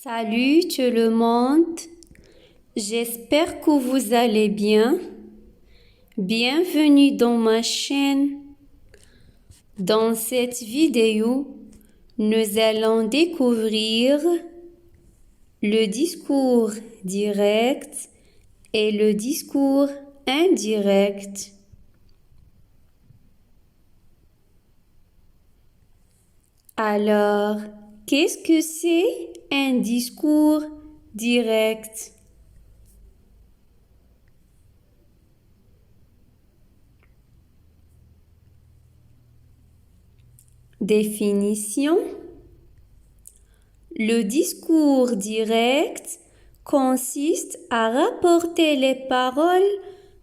Salut tout le monde, j'espère que vous allez bien. Bienvenue dans ma chaîne. Dans cette vidéo, nous allons découvrir le discours direct et le discours indirect. Alors, qu'est-ce que c'est un discours direct? Définition. Le discours direct consiste à rapporter les paroles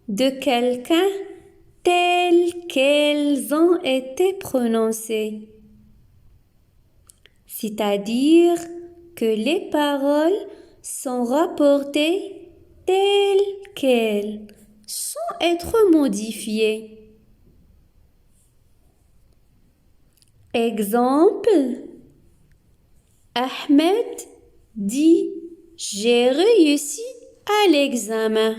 de quelqu'un telles qu'elles ont été prononcées. C'est-à-dire que les paroles sont rapportées telles quelles, sans être modifiées. Exemple, Ahmed dit « J'ai réussi à l'examen ».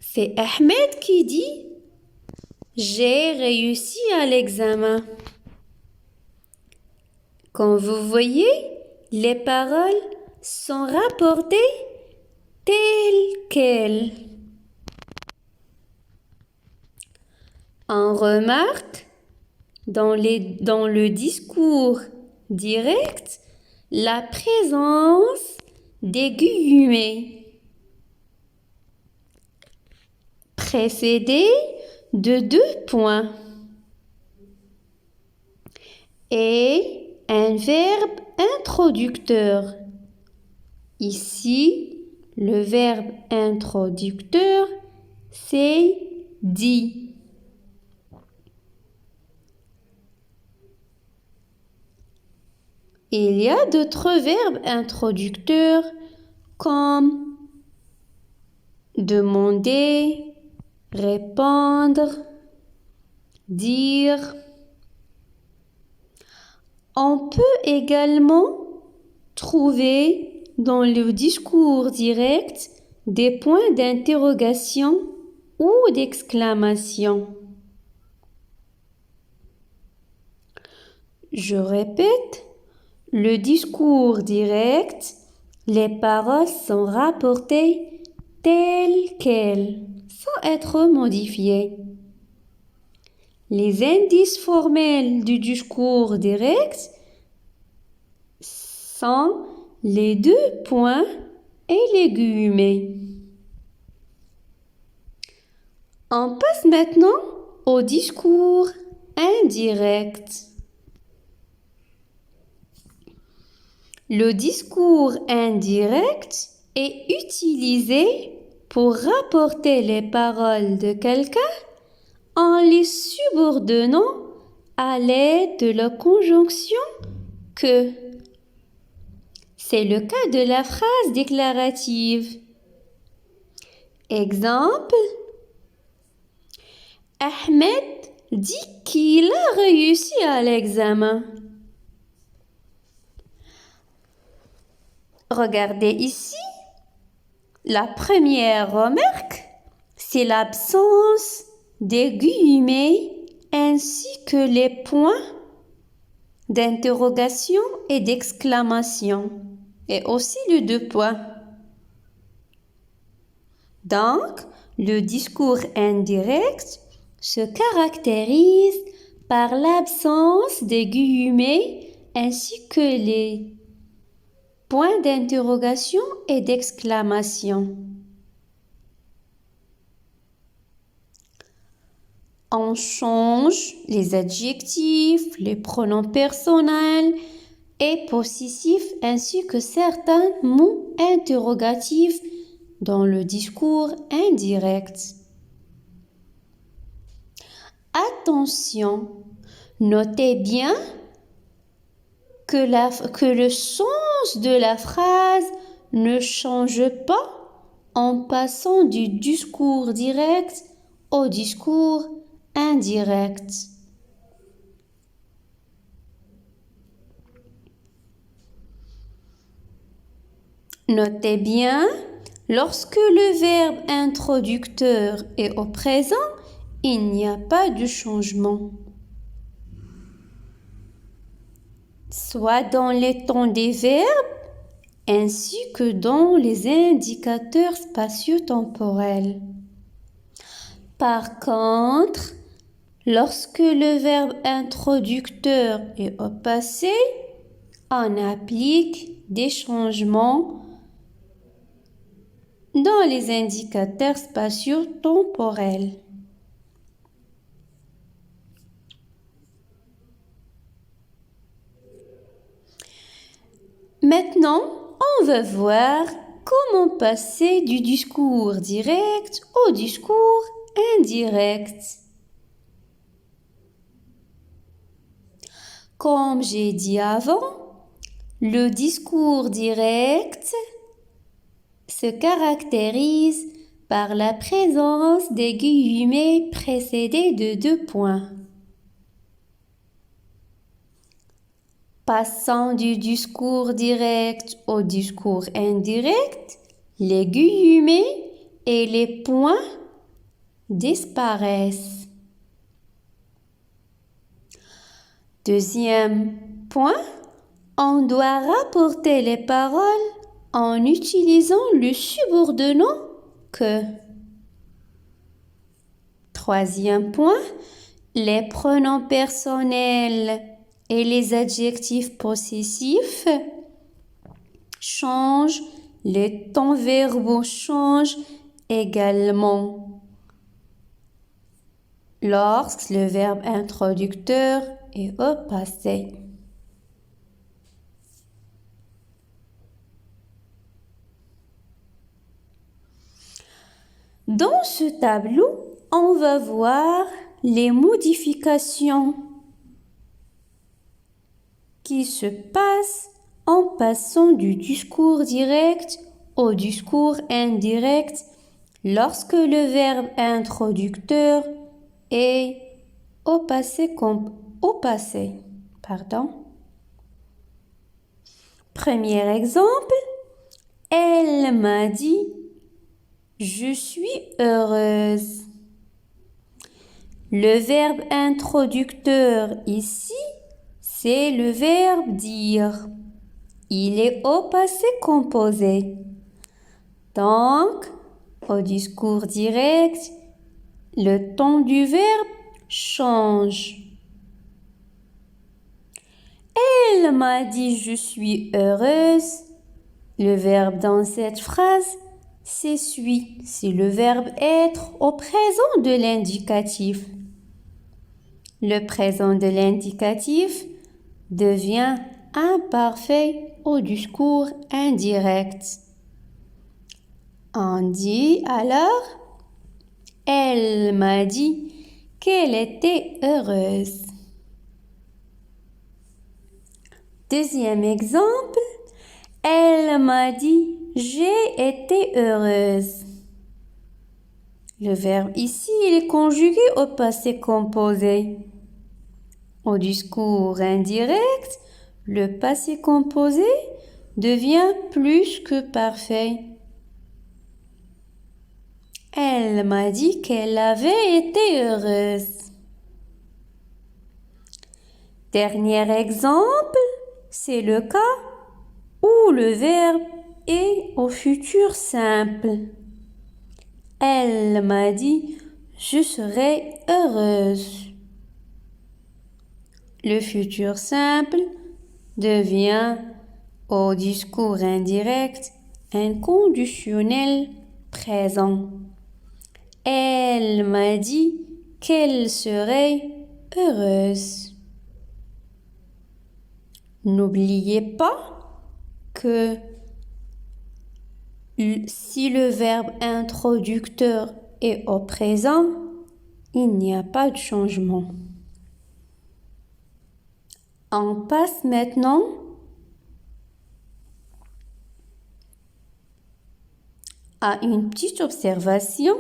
C'est Ahmed qui dit « J'ai réussi à l'examen ». Comme vous voyez, les paroles sont rapportées telles quelles. On remarque dans le discours direct la présence des guillemets précédés de 2 points et un verbe introducteur. Ici, le verbe introducteur, c'est dit. Il y a d'autres verbes introducteurs comme demander, répondre, dire. On peut également trouver dans le discours direct des points d'interrogation ou d'exclamation. Je répète, le discours direct, les paroles sont rapportées telles quelles, sans être modifiées. Les indices formels du discours direct sont les 2 points et les guillemets. On passe maintenant au discours indirect. Le discours indirect est utilisé pour rapporter les paroles de quelqu'un en les subordonnant à l'aide de la conjonction que. C'est le cas de la phrase déclarative. Exemple, Ahmed dit qu'il a réussi à l'examen. Regardez ici, la première remarque, c'est l'absence des guillemets ainsi que les points d'interrogation et d'exclamation et aussi les 2 points. Donc, le discours indirect se caractérise par l'absence des guillemets ainsi que les points d'interrogation et d'exclamation. On change les adjectifs, les pronoms personnels et possessifs ainsi que certains mots interrogatifs dans le discours indirect. Attention, notez bien que le sens de la phrase ne change pas en passant du discours direct au discours indirect. 。Notez bien, lorsque le verbe introducteur est au présent, il n'y a pas de changement. Soit dans les temps des verbes, ainsi que dans les indicateurs spatio-temporels. Par contre, lorsque le verbe introducteur est au passé, on applique des changements dans les indicateurs spatio-temporels. Maintenant, on va voir comment passer du discours direct au discours indirect. Comme j'ai dit avant, le discours direct se caractérise par la présence des guillemets précédés de 2 points. Passant du discours direct au discours indirect, les guillemets et les points disparaissent. Deuxième point, on doit rapporter les paroles en utilisant le subordonnant que. Troisième point, les pronoms personnels et les adjectifs possessifs changent, les temps verbaux changent également lorsque le verbe introducteur est au passé. Dans ce tableau, on va voir les modifications qui se passent en passant du discours direct au discours indirect lorsque le verbe introducteur est au passé. Premier exemple, elle m'a dit « Je suis heureuse ». Le verbe introducteur ici, c'est le verbe dire. Il est au passé composé. Donc, au discours direct, le temps du verbe change. Elle m'a dit je suis heureuse. Le verbe dans cette phrase, c'est suis. C'est le verbe être au présent de l'indicatif. Le présent de l'indicatif devient imparfait au discours indirect. On dit alors, elle m'a dit qu'elle était heureuse. Deuxième exemple, elle m'a dit j'ai été heureuse. Le verbe ici, il est conjugué au passé composé. Au discours indirect, le passé composé devient plus que parfait. Elle m'a dit qu'elle avait été heureuse. Dernier exemple, c'est le cas où le verbe est au futur simple. Elle m'a dit je serai heureuse. Le futur simple devient au discours indirect un conditionnel présent. Elle m'a dit qu'elle serait heureuse. N'oubliez pas que si le verbe introducteur est au présent, il n'y a pas de changement. On passe maintenant à une petite observation.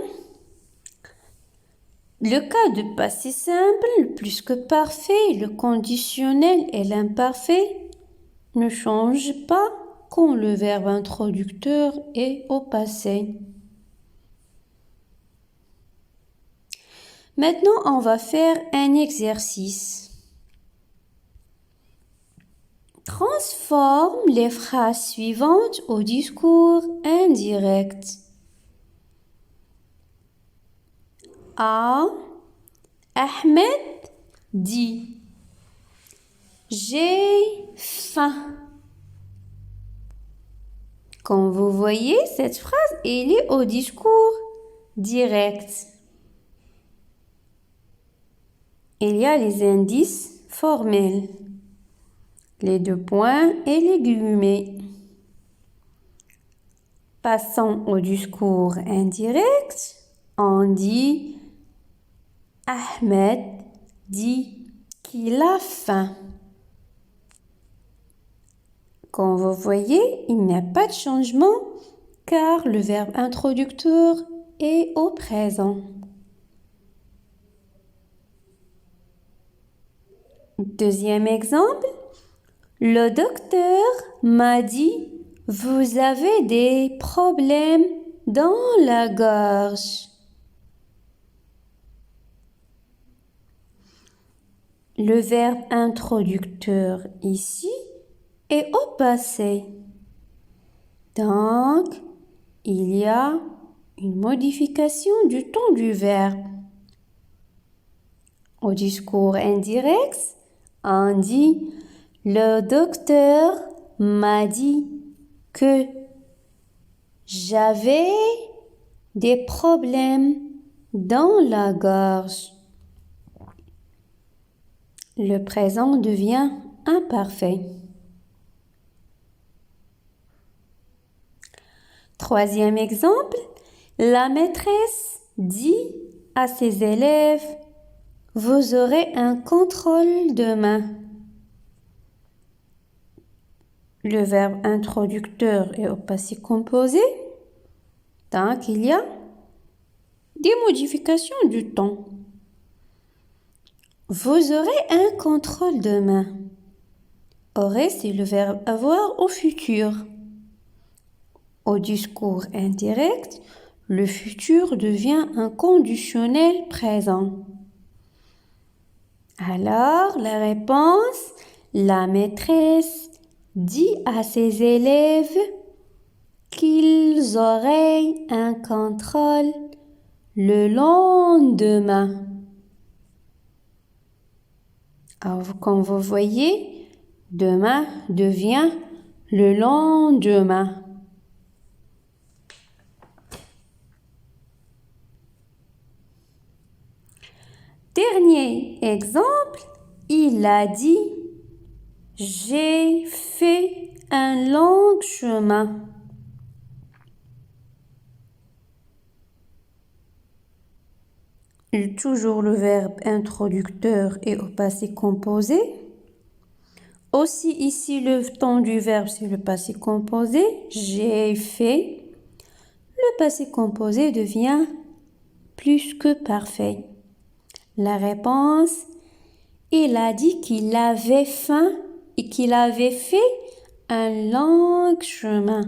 Le cas de passé simple, le plus que parfait, le conditionnel et l'imparfait ne changent pas quand le verbe introducteur est au passé. Maintenant, on va faire un exercice. Transforme les phrases suivantes au discours indirect. A. Ahmed dit: j'ai faim. Comme vous voyez, cette phrase, elle est au discours direct. Il y a les indices formels, les deux points et les guillemets. Passons au discours indirect. On dit: Ahmed dit qu'il a faim. Comme vous voyez, il n'y a pas de changement car le verbe introducteur est au présent. Deuxième exemple, le docteur m'a dit: vous avez des problèmes dans la gorge. Le verbe introducteur ici est au passé. Donc, il y a une modification du ton du verbe. Au discours indirect, on dit: le docteur m'a dit que j'avais des problèmes dans la gorge. Le présent devient imparfait. Troisième exemple, la maîtresse dit à ses élèves: vous aurez un contrôle demain. Le verbe introducteur est au passé composé, donc il y a des modifications du ton. Vous aurez un contrôle demain. Aurait, c'est le verbe avoir au futur. Au discours indirect, le futur devient un conditionnel présent. Alors, la réponse, la maîtresse dit à ses élèves qu'ils auraient un contrôle le lendemain. Alors, comme vous voyez, demain devient le lendemain. Dernier exemple, il a dit: j'ai fait un long chemin. Toujours le verbe introducteur est au passé composé. Aussi ici, le ton du verbe, c'est le passé composé. J'ai fait. Le passé composé devient plus que parfait. La réponse, il a dit qu'il avait faim et qu'il avait fait un long chemin.